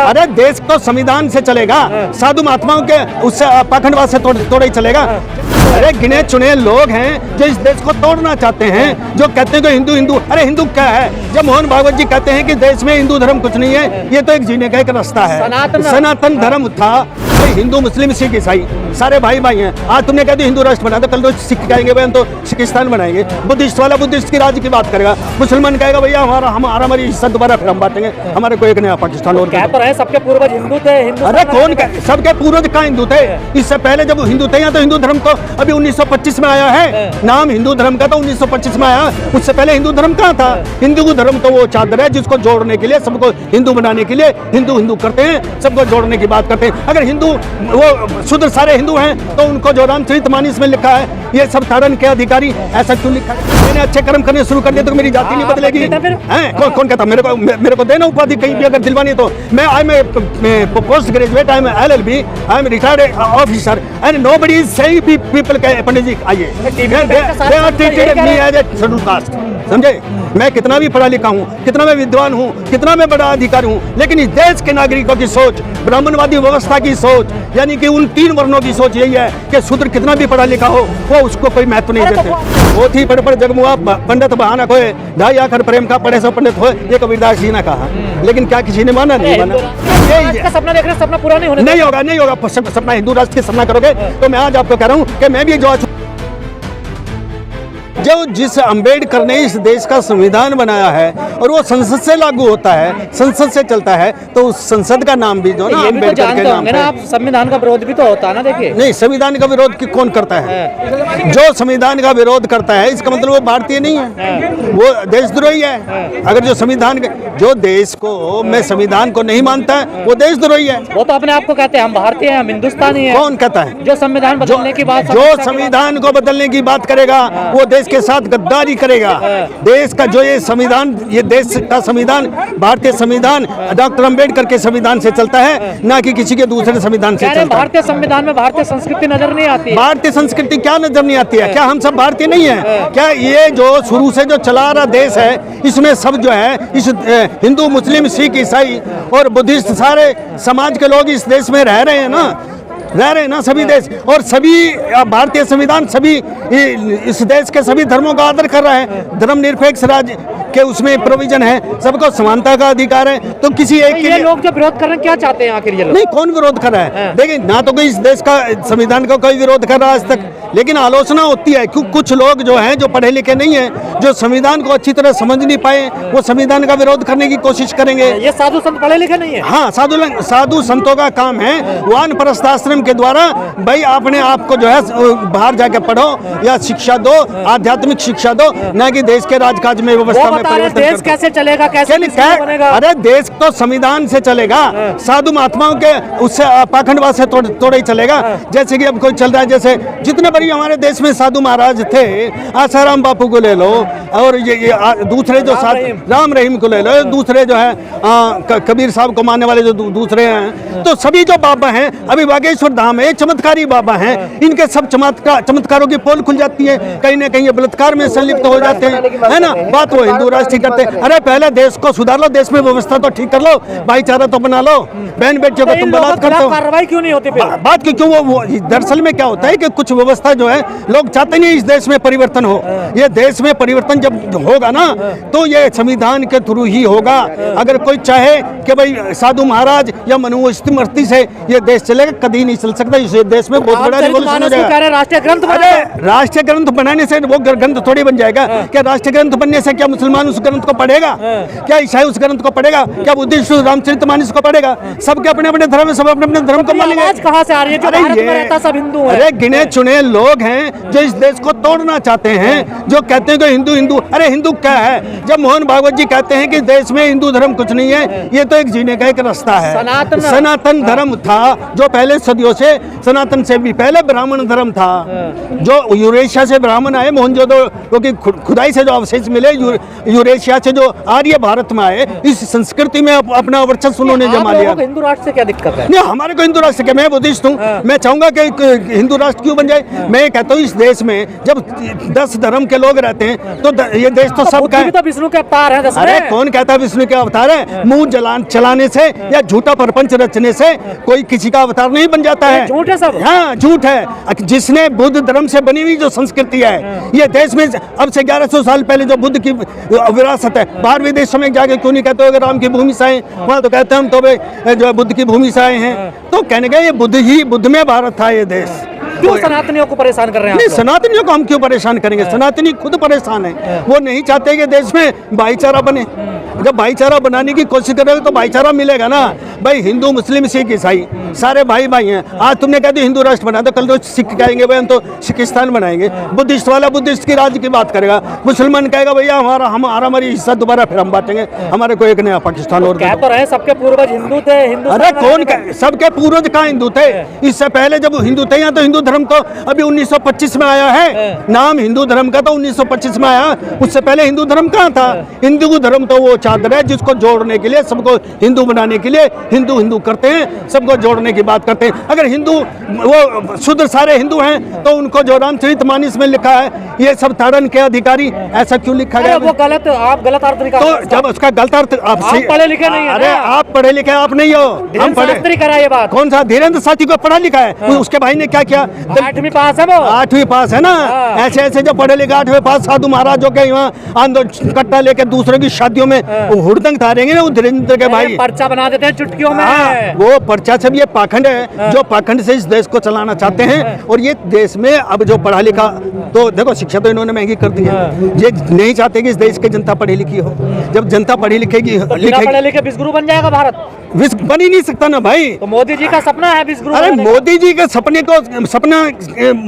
अरे देश तो संविधान से चलेगा, साधु महात्माओं के उससे पाखंडवाद से थोड़ा ही चलेगा। अरे गिने चुने लोग हैं जो इस देश को तोड़ना चाहते हैं, जो कहते हैं कि हिंदू हिंदू। अरे हिंदू क्या है? जब मोहन भागवत जी कहते हैं कि देश में हिंदू धर्म कुछ नहीं है, ये तो एक जीने का एक रास्ता है। सनातन धर्म था, हिंदू मुस्लिम सिख ईसाई सारे भाई भाई हैं। आज तुमने कह दिया हिंदू राष्ट्र बना दो, कल तो सिख कहेंगे भाई हम तो सिखिस्तान बनाएंगे। बुद्धिस्ट वाला बुद्धिस्ट की राज्य की बात करेगा, मुसलमान कहेगा भैया हमारी हिस्सा दोबारा फिर हम बांटेंगे, हमारे को एक नया पाकिस्तान। और क्या तो रहे सबके पूर्वज हिंदू थे। अरे कौन सबके पूर्वज कहाँ हिंदू थे? इससे पहले जब हिंदू थे, यहाँ तो हिंदू धर्म तो अभी 1925 में आया है। नाम हिंदू धर्म का तो 1925 में आया, उससे पहले हिंदू धर्म कहाँ था? हिंदू धर्म तो वो चादर है जिसको जोड़ने के लिए, सबको हिंदू बनाने के लिए हिंदू हिंदू करते हैं, सबको जोड़ने की बात करते हैं। अगर हिंदू वो शुद्ध सारे हिंदू हैं तो उनको जो रामचरितमानस में लिखा है ये सब तारण के अधिकारी, ऐसा क्यों लिखा है? मैंने अच्छे कर्म करने शुरू कर दिए तो मेरी जाति नहीं बदलेगी? कौन कहता? मेरे को देना उपाधि कहीं भी अगर दिलवानी तो। मैं I am post graduate, I am LLB, I am retired officer and nobody is saying people के पंडित जी आइए, they are treated me as a scheduled caste. समझे? मैं कितना भी पढ़ा लिखा हूँ, कितना मैं विद्वान हूँ, कितना मैं बड़ा अधिकारी हूँ, लेकिन इस देश के नागरिकों की सोच, ब्राह्मणवादी व्यवस्था की सोच, यानी कि उन 3 वर्णों की सोच यही है कि शूद्र कितना भी पढ़ा लिखा हो वो उसको कोई महत्व नहीं देते। बहुत ही बड़े जगमुआ पंडित बहाना खोए, ढाई आखर प्रेम का पढ़े सो पंडित हो, ये कबीरदास जी ने कहा, लेकिन क्या किसी ने माना? नहीं माना। सपना देख रहे, सपना पूरा नहीं होगा। नहीं होगा। सपना हिंदू राष्ट्र के सपना करोगे तो मैं आज आपको कह रहा हूँ कि मैं भी जो जिस अंबेडकर ने इस देश का संविधान बनाया है और वो संसद से लागू होता है, संसद से चलता है, तो उस संसद का नाम भी जो ना अंबेडकर के नाम पे। आप संविधान का विरोध भी तो होता है ना। देखिए नहीं, संविधान का विरोध कौन करता है? जो संविधान का विरोध करता है इसका मतलब वो भारतीय नहीं है, वो देशद्रोही है। अगर जो संविधान जो देश को मैं संविधान को नहीं मानता है वो देशद्रोही है। वो तो अपने आप को कहते हैं हम भारतीय हैं, हम हिंदुस्तानी हैं। कौन कहता है? जो संविधान बदलने की बात, जो संविधान को बदलने की बात करेगा वो देश के साथ गद्दारी करेगा। देश का जो ये संविधान, ये देश का संविधान, भारतीय संविधान डॉक्टर अंबेडकर के संविधान से चलता है, ना कि किसी के दूसरे संविधान से चलता है। भारतीय संविधान में भारतीय संस्कृति नजर नहीं आती। भारतीय संस्कृति क्या नजर नहीं आती है? क्या हम सब भारतीय नहीं है क्या? ये जो शुरू से जो चला रहा देश है इसमें सब जो है इस हिंदू मुस्लिम सिख ईसाई और बुद्धिस्ट सारे समाज के लोग इस देश में रह रहे हैं ना सभी देश। और सभी भारतीय संविधान सभी इस देश के सभी धर्मों का आदर कर रहा है। धर्मनिरपेक्ष राज्य के उसमें प्रोविजन है, सबको समानता का अधिकार है। तो किसी एक के लिए लोग जो विरोध कर रहे हैं क्या चाहते हैं आखिर? ये नहीं, कौन विरोध कर रहा है? देखिए, ना तो कोई इस देश का संविधान का कोई विरोध कर रहा है आज तक, लेकिन आलोचना होती है क्योंकि कुछ लोग जो हैं जो पढ़े लिखे नहीं है, जो संविधान को अच्छी तरह समझ नहीं पाए, वो संविधान का विरोध करने की कोशिश करेंगे। ये साधु संत पढ़े लिखे नहीं है। हाँ, साधु संतों का काम है वानप्रस्थ आश्रम के द्वारा भाई अपने आप को जो है बाहर जाके पढ़ो या शिक्षा दो, आध्यात्मिक शिक्षा दो, न कि देश के राजकाज में व्यवस्था में परिवर्तन। देश कैसे चलेगा, कैसे बनेगा? अरे देश तो संविधान से चलेगा, साधु महात्माओं के उससे पाखंडवाद से थोड़ा ही चलेगा। जैसे कि अब कोई चल रहा है, जैसे जितने बड़ी हमारे देश में साधु महाराज थे, आसाराम बापू को ले लो, और ये दूसरे जो राम रहीम को ले लो, दूसरे जो है कबीर साहब को मानने वाले जो दूसरे हैं, तो सभी जो बाबा हैं, अभी बागेश्वर धाम है, चमत्कारी बाबा हैं, इनके सब चमत्कारों की पोल खुल जाती है, कहीं ना कहीं ये बलात्कार में संलिप्त हो जाते हैं, है ना। बात वो हिंदू राष्ट्र करते हैं। अरे पहले देश को सुधार लो, देश में व्यवस्था तो ठीक कर लो, भाईचारा तो बना लो, बहन बेटियों को तुम बलात्कार करते हो, कार्रवाई क्यों नहीं होती? बात की क्यों? वो दरअसल में क्या होता है कि कुछ व्यवस्था जो है लोग चाहते नहीं इस देश में परिवर्तन हो। ये देश में परिवर्तन जब होगा ना तो ये संविधान के थ्रू ही होगा। अगर कोई चाहे कि भाई साधु महाराज या मनुस्मृति से ये देश चलेगा, कभी नहीं चल सकता। इस देश में बहुत बड़ा रिवॉल्यूशन हो जाएगा। राष्ट्रीय ग्रंथ बनाने से वो ग्रंथ थोड़ी बन जाएगा। क्या राष्ट्रीय ग्रंथ बनने से क्या मुसलमान उस ग्रंथ को पढ़ेगा? क्या ईसाई उस ग्रंथ को पढ़ेगा? क्या बुद्धिस्ट रामचरितमानस को पढ़ेगा? सबके अपने अपने धर्म है, सब अपने अपने धर्म को मानेंगे। कहां से आ रही है? जो भारत में रहता सब हिंदू है। अरे गिने चुने लोग हैं जो इस देश को तोड़ना चाहते हैं, जो कहते हैं कि हिंदू हिंदू। अरे हिंदू क्या है? जब मोहन भागवत जी कहते हैं कि देश में हिंदू धर्म कुछ नहीं है, ये तो एक जीने का एक रास्ता है। सनातन धर्म था जो पहले सदियों से, सनातन से भी पहले ब्राह्मण धर्म था, जो यूरेशिया से ब्राह्मण आए, मोहनजोदड़ो की खुदाई से जो अवशेष मिले यूरेशिया से जो आर्य भारत में आए, इस संस्कृति में अपना वर्चस्व उन्होंने आप जमा लोगों लिया। को हिंदू राष्ट्र से क्या दिक्कत है? नहीं, हमारे को हिंदू राष्ट्र के, मैं बुद्धिस्ट हूँ, मैं चाहूंगा कि एक हिंदू राष्ट्र क्यों बन जाए। मैं कहता हूँ इस देश में जब 10 धर्म के लोग रहते हैं तो ये देश तो सबका बुद्ध है। भी तो विष्णु के अवतार है। अरे कौन कहता है विष्णु के अवतार है? मुंह चलाने से या झूठा प्रपंच रचने से कोई किसी का अवतार नहीं बन जाता है। झूठ है सब। हाँ, झूठ है। जिसने बुद्ध धर्म से बनी हुई जो संस्कृति है, ये देश में अब से 1100 साल पहले जो बुद्ध की विरासत है, बाहर विदेशों में जाके क्यों नहीं कहते हो कि राम की भूमि से आए? वहाँ तो कहते हैं हम तो भाई जो है बुद्ध की भूमि से आए हैं। तो कहने का ये बुद्ध में भारत था ये देश। क्यों सनातनियों को परेशान कर रहे हैं? नहीं, सनातनियों को हम क्यों परेशान करेंगे? सनातनी खुद परेशान है। वो नहीं चाहते कि देश में भाईचारा बने। जब भाईचारा बनाने की कोशिश करेंगे तो भाईचारा मिलेगा ना। भाई हिंदू मुस्लिम सिख ईसाई सारे भाई भाई हैं। आज तुमने कह दिया हिंदू राष्ट्र बना दो, कल तो सिख कहेंगे भाई हम तो सिखिस्तान बनाएंगे। बुद्धिस्ट वाला बुद्धिस्ट की राज्य की बात करेगा, मुसलमान कहेगा भैया हमारी हिस्सा दोबारा फिर हम बांटेंगे, हमारे को एक नया पाकिस्तान और कह तो रहे सबके पूर्वज हिंदू थे। हिंदू अरे कौन सबके पूर्वज कहाँ हिंदू थे? इससे पहले जब हिंदू थे यहाँ तो हिंदू धर्म तो अभी 1925 में आया है। नाम हिंदू धर्म का तो 1925 में आया, उससे पहले हिंदू धर्म कहाँ था? हिंदू धर्म तो वो चादर है जिसको जोड़ने के लिए, सबको हिंदू बनाने के लिए हिंदू हिंदू करते हैं, सबको जोड़ने की बात करते हैं। अगर हिंदू वो शुद्ध सारे हिंदू हैं तो उनको जो रामचरितमानस में लिखा है ये सब ताड़न के अधिकारी, ऐसा क्यों लिखा गया? वो गलत, आप गलत अर्थ निकाल। तो जब उसका गलत अर्थ आप पढ़े लिखे नहीं है। अरे आप पढ़े लिखे आप नहीं हो, हम पढ़े। करा ये बात कौन सा धीरेन्द्र साथी को पढ़ा लिखा है? उसके भाई ने क्या किया? 8वीं पास है वो। 8वीं पास है ना। ऐसे ऐसे जो पढ़े लिखे 8वीं पास साधु महाराज जो के यहाँ आंदोलन कट्टा लेके दूसरों की शादियों में हुड़दंग तारेंगे ना, वो धीरेन्द्र के भाई पर्चा बना देते हैं चुटकियों में। वो पर्चा से भी ये पाखंड है जो पाखंड से इस देश को चलाना चाहते हैं। और ये देश में अब जो पढ़ा लिखा, तो देखो शिक्षा तो इन्होंने महंगी कर दी है। ये नहीं चाहते कि इस देश की जनता पढ़ी लिखी हो। जब जनता पढ़ी लिखेगी पढ़े लिखे विश्वगुरु बन जाएगा भारत? बन ही नहीं सकता ना भाई। तो मोदी जी का सपना है विश्वगुरु। अरे मोदी जी के सपने को सपना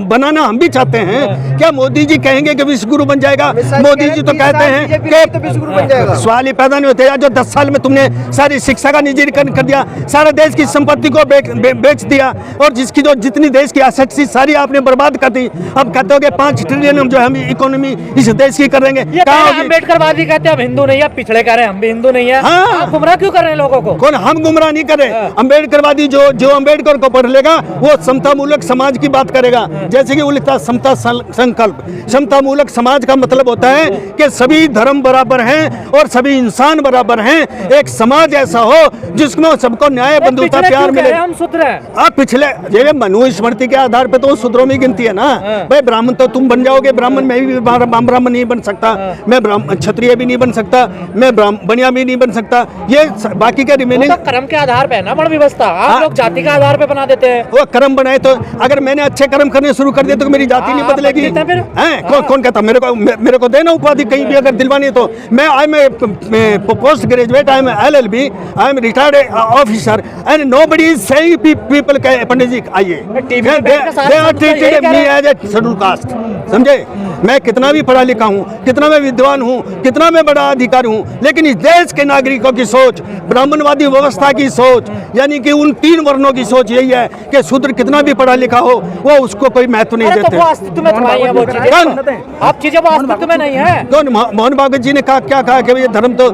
बनाना हम भी चाहते हैं। क्या मोदी जी कहेंगे कि विश्वगुरु बन जाएगा? मोदी जी तो कहते हैं कि विश्वगुरु बन जाएगा। सवाल ही पैदा नहीं होते। यार जो 10 साल में तुमने सारी शिक्षा का निजीकरण कर दिया, सारा देश की संपत्ति को बेच दिया, और जिसकी जो जितनी देश की एसेट्स थी सारी आपने बर्बाद कर दी। अब कहते हो कि 5 ट्रिलियन जो हम इकोनॉमी इस देश की करेंगे। अम्बेडकरवादी कहते हैं हम हिंदू नहीं है, पिछड़े कह रहे हैं हम भी हिंदू नहीं है। आप गुमराह क्यों कर रहे हैं लोगों को? कौन? हम गुमराह नहीं करे। अम्बेडकरवादी जो अम्बेडकर को पढ़ लेगा वो समता मूलक समाज की बात करेगा। जैसे कि वो लिखता है समता संकल्प। समता मूलक समाज का मतलब होता है कि सभी धर्म बराबर हैं और सभी इंसान बराबर हैं। एक समाज ऐसा हो जिसमें सबको न्याय, बंधुता, प्यार मिले। हम शुद्र हैं। आप पिछले ये मनुस्मृति के आधार पे तो शूद्रों में गिनती है ना। भाई ब्राह्मण तो तुम बन जाओगे, ब्राह्मण मैं भी ब्राह्मण नहीं बन सकता, मैं क्षत्रिय भी नहीं बन सकता, मैं बनिया भी नहीं बन सकता। ये बाकी के रिमेनिंग कर्म के आधार पे ना वर्ण व्यवस्था। आप लोग जाति के आधार पे बना देते हैं। वो कर्म बनाए तो अगर मैंने अच्छे कर्म करने शुरू कर दिए तो मेरी जाति नहीं बदलेगी। कौन कहता? मेरे को देना उपाधि कहीं भी अगर दिलवानी तो। मैं I am post graduate, I am LLB, I am retired officer and nobody is saying people के पंडित जी आइए, they are treated me as a schedule caste. समझे? मैं कितना भी पढ़ा लिखा हूँ, कितना मैं विद्वान हूँ, कितना मैं बड़ा अधिकारी हूँ, लेकिन इस देश के नागरिकों की सोच, ब्राह्मणवादी व्यवस्था की सोच, यानी कि उन 3 वर्णों की सोच यही है कि शूद्र कितना भी पढ़ा लिखा हो वो उसको कोई महत्व नहीं देते। वो अस्तित्व में नहीं है वो चीजें। आप चीजें वो अस्तित्व में नहीं है। कौन? मोहन भागवत जी ने क्या कहा कि ये धर्म तो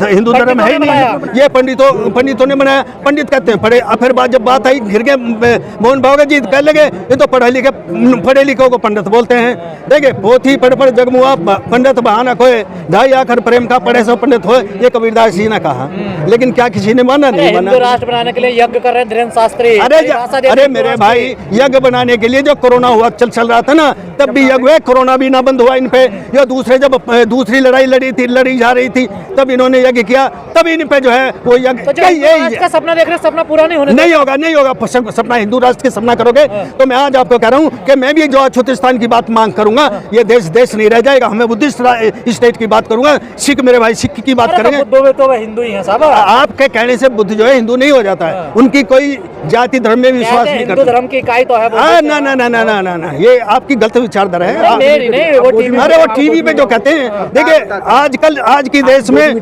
हिंदू धर्म है ही नहीं, ये पंडितों ने बनाया। पंडित कहते हैं पढ़े। फिर जब बात आई घिर के मोहन भागवत जी कहने लगे ये तो पढ़े लिखे को पंडित बोलते हैं। देखिए पोथी पढ़ जगमुआ पंडित बहाना खोए, 2.5 आखर प्रेम का पढ़े सो पंडित होए, ये कबीरदास जी ने कहा। लेकिन क्या किसी ने माना? नहीं माना। हिंदू राष्ट्र बनाने के लिए यज्ञ कर रहे हैं धीरेन्द्र शास्त्री। अरे मेरे भाई, यज्ञ बनाने के लिए जो कोरोना हुआ चल रहा था ना, तब भी यज्ञ हुआ, कोरोना भी ना बंद हुआ इन पे। या दूसरे जब दूसरी लड़ाई लड़ी जा रही थी तब इन्होंने यज्ञ किया, तब इन पे जो है वो यज्ञ। का सपना देख रहे, सपना पूरा नहीं होने नहीं होगा। सपना हिंदू राष्ट्र के सपना करोगे तो मैं आज आपको कह रहा हूँ कि मैं भी जो अछूतिस्तान की बात मांग करूंगा, ये देश नहीं रह जाएगा। हमें बुद्धिस्ट स्टेट की बात करूंगा, सिख मेरे भाई सिख की बात करेंगे। तो हिंदू ही है साहब। आपके कहने से बुद्ध जो है हिंदू नहीं हो जाता है। उनकी कोई जाति धर्म में विश्वास नहीं करता। हिंदू धर्म की इकाई तो है ना ना ना ना ना ना ना, ये आपकी गलत विचारधारा है। मेरी नहीं, वो टीवी अरे वो टीवी पे जो कहते हैं, देखिए आजकल आज की देश में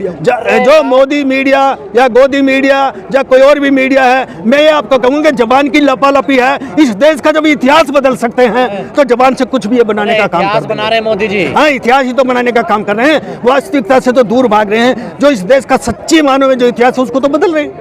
जो मोदी मीडिया या गोदी मीडिया या कोई और भी मीडिया है, मैं ये आपको कहूँगा जबान की लपालपी है। इस देश का जब इतिहास बदल सकते हैं तो जबान से कुछ भी ये बनाने का काम कर बना रहे हैं मोदी जी। हाँ, इतिहास ही तो बनाने का काम कर रहे हैं, वास्तविकता से तो दूर भाग रहे हैं। जो इस देश का सच्ची मानव में जो इतिहास है उसको तो बदल रहे हैं।